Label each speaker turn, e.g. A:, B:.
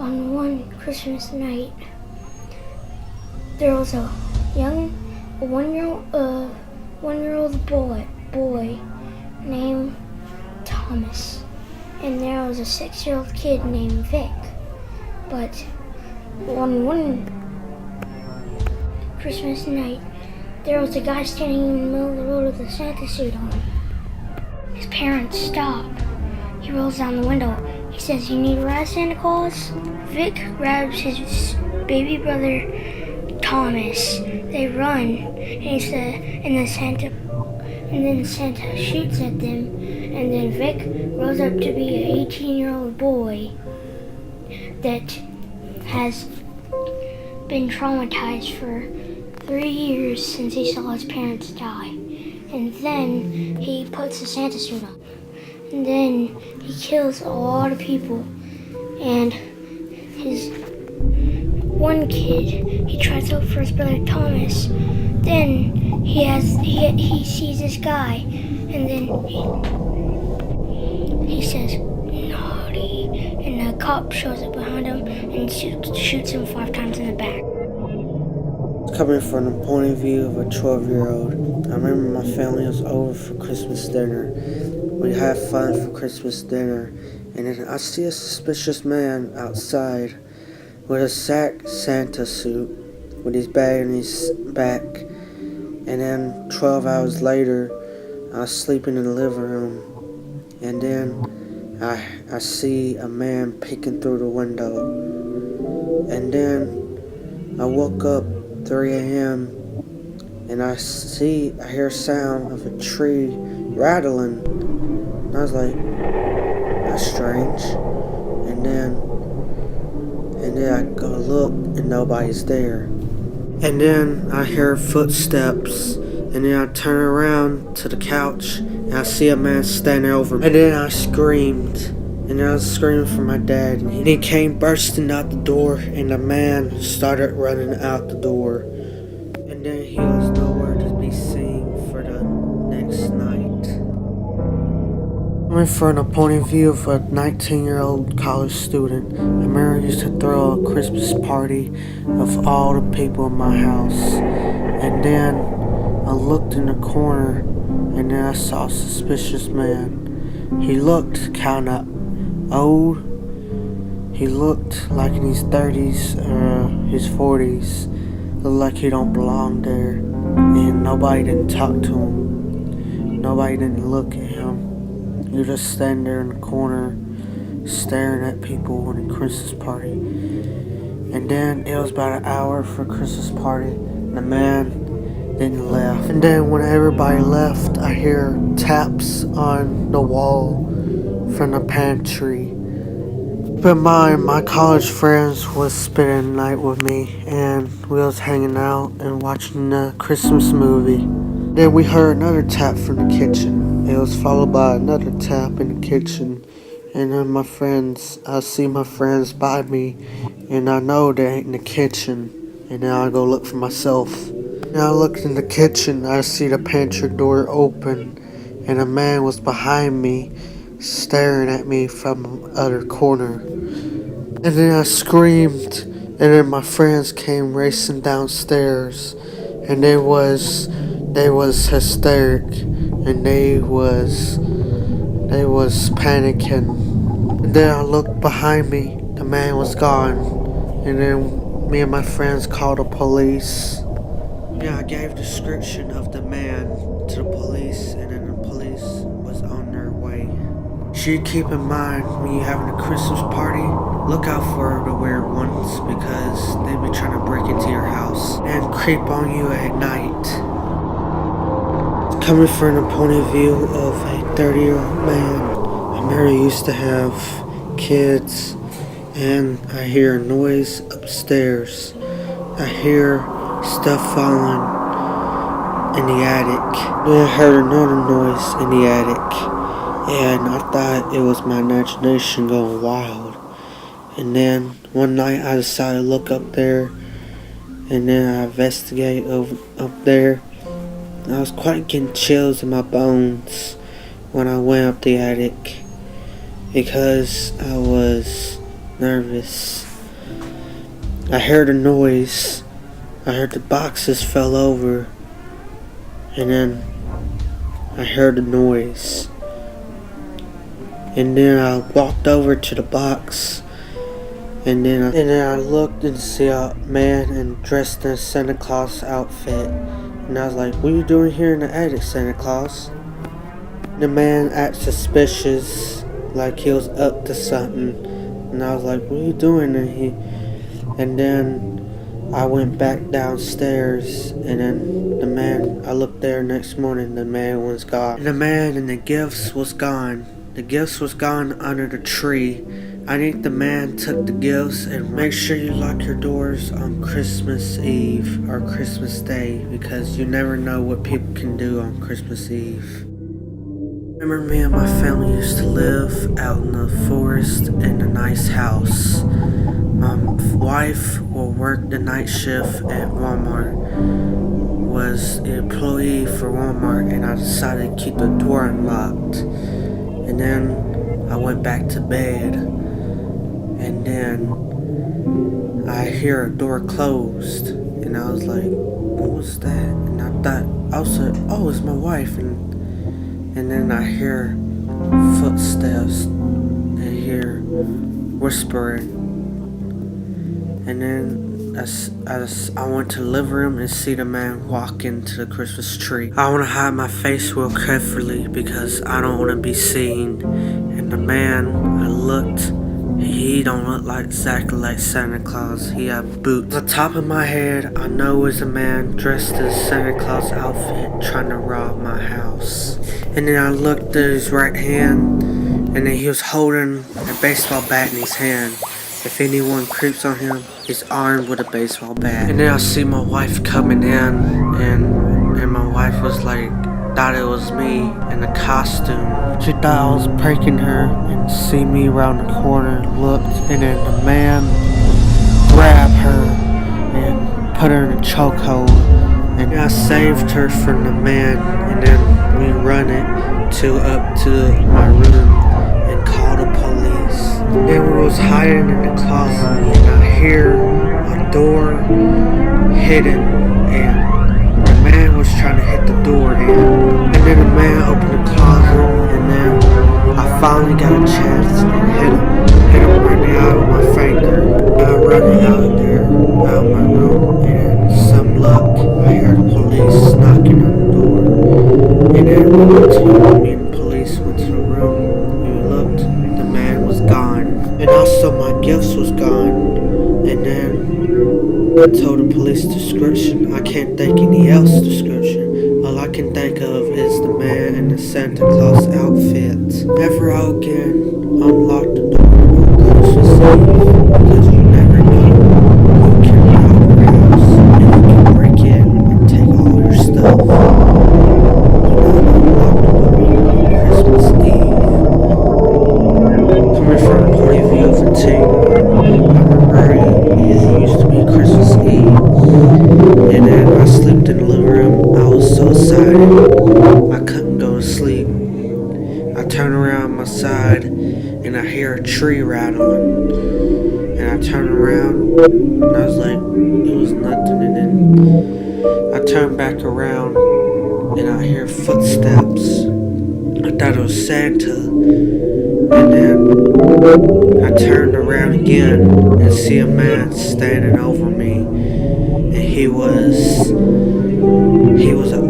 A: On one Christmas night, there was a one-year-old boy named Thomas, and there was a 6-year-old kid named Vic. But on one Christmas night, there was a guy standing in the middle of the road with a Santa suit on. His parents stop. He rolls down the window. He says, "You need a ride, Santa Claus?" Vic grabs his baby brother Thomas. They run, and then Santa shoots at them, and then Vic grows up to be an 18-year-old boy that has been traumatized for 3 years since he saw his parents die. And then he puts a Santa suit on. And then he kills a lot of people. And his one kid, he tries to look for his brother Thomas. Then he sees this guy, and then he says, "Naughty," and a cop shows up behind him and shoots him 5 times in the back.
B: Coming from the point of view of a 12-year-old, I remember my family was over for Christmas dinner. We had fun for Christmas dinner, and then I see a suspicious man outside with a Santa suit with his bag on his back. And then 12 hours later, I was sleeping in the living room, and then I see a man peeking through the window. And then I woke up 3 a.m. and I hear sound of a tree rattling. And I was like, that's strange. And then I go look and nobody's there. And then I hear footsteps, and then I turn around to the couch and I see a man standing over me. And then I screamed. And I was screaming for my dad, and he came bursting out the door, and the man started running out the door. And then he was nowhere to be seen for the next night. Coming from the point of view of a 19-year-old college student, I remember I used to throw a Christmas party of all the people in my house. And then I looked in the corner, and then I saw a suspicious man. He looked kinda old. He looked like in his 30s or his 40s. Looked like he don't belong there. And nobody didn't talk to him. Nobody didn't look at him. He was just standing there in the corner staring at people in a Christmas party. And then it was about an hour for Christmas party, and the man didn't left. And then when everybody left, I hear taps on the wall from the pantry. Keep in mind, my college friends was spending the night with me, and we was hanging out and watching the Christmas movie. Then we heard another tap from the kitchen. It was followed by another tap in the kitchen. And then I see my friends by me, and I know they ain't in the kitchen. And then I go look for myself. And I looked in the kitchen, I see the pantry door open, and a man was behind me, staring at me from the other corner. And then I screamed, and then my friends came racing downstairs, and they was hysteric, and they was panicking. And then I looked behind me, the man was gone, and then me and my friends called the police. Yeah, I gave a description of the man to the police, and then the police was on their way. Should keep in mind when you're having a Christmas party, look out for the weird ones, because they be trying to break into your house and creep on you at night. Coming from the point of view of a 30-year-old man, I remember I used to have kids, and I hear a noise upstairs. I hear stuff falling in the attic. Then I heard another noise in the attic, and I thought it was my imagination going wild. And then one night I decided to look up there, and then I investigate up there. I was quite getting chills in my bones when I went up the attic, because I was nervous. I heard a noise. I heard the boxes fell over. And then I heard a noise. And then I walked over to the box. And then I looked and see a man dressed in a Santa Claus outfit. And I was like, what are you doing here in the attic, Santa Claus? The man acted suspicious, like he was up to something. And I was like, what are you doing? And then I went back downstairs, and then I looked there next morning, the man was gone. And the man and the gifts was gone. The gifts was gone under the tree. I think the man took the gifts. And make sure you lock your doors on Christmas Eve or Christmas Day, because you never know what people can do on Christmas Eve. Remember, me and my family used to live out in the forest in a nice house. My wife will work the night shift at Walmart, was an employee for Walmart, and I decided to keep the door unlocked. And then I went back to bed, and then I hear a door closed, and I was like, what was that? And I thought, I was like, oh, it's my wife. And then I hear footsteps and hear whispering. And then I went to the living room and see the man walk into the Christmas tree. I want to hide my face real carefully because I don't want to be seen. And the man, I looked, he don't look like exactly like Santa Claus. He had boots. On the top of my head, I know it was a man dressed in Santa Claus outfit trying to rob my house. And then I looked at his right hand, and then he was holding a baseball bat in his hand. If anyone creeps on him, he's armed with a baseball bat. And then I see my wife coming in, and my wife was like, thought it was me in a costume. She thought I was pranking her, and see me around the corner, looked, and then the man grabbed her and put her in a chokehold. And I saved her from the man, and then we run it up to my room and call the police. Then we was hiding in the closet, and I hear a door hidden, and the man was trying to hit the door in. And then the man opened the closet, and then I finally got a chance and hit him right out of my finger. I run out of there, out of my room, and some luck, I heard the police knocking on the door. And then me and the police went to the room, and we looked, the man was gone. And also my gifts was gone. And then I told the police description. I can't think any else description. All I can think of is the man in the Santa Claus outfit. Never again unlock the door on Christmas Eve, because you never know who can rob your house and who can break in and take all your stuff. Do not unlock the door on Christmas Eve. Coming from the point of view of a teen, I remember it used to be Christmas Eve, and then I slept in the living room. I was so excited, I couldn't go to sleep. I turned around on my side, and I hear a tree rattling, and I turned around, and I was like, it was nothing. And then I turned back around, and I hear footsteps. I thought it was Santa. And then I turned around again and see a man standing over me, and he was an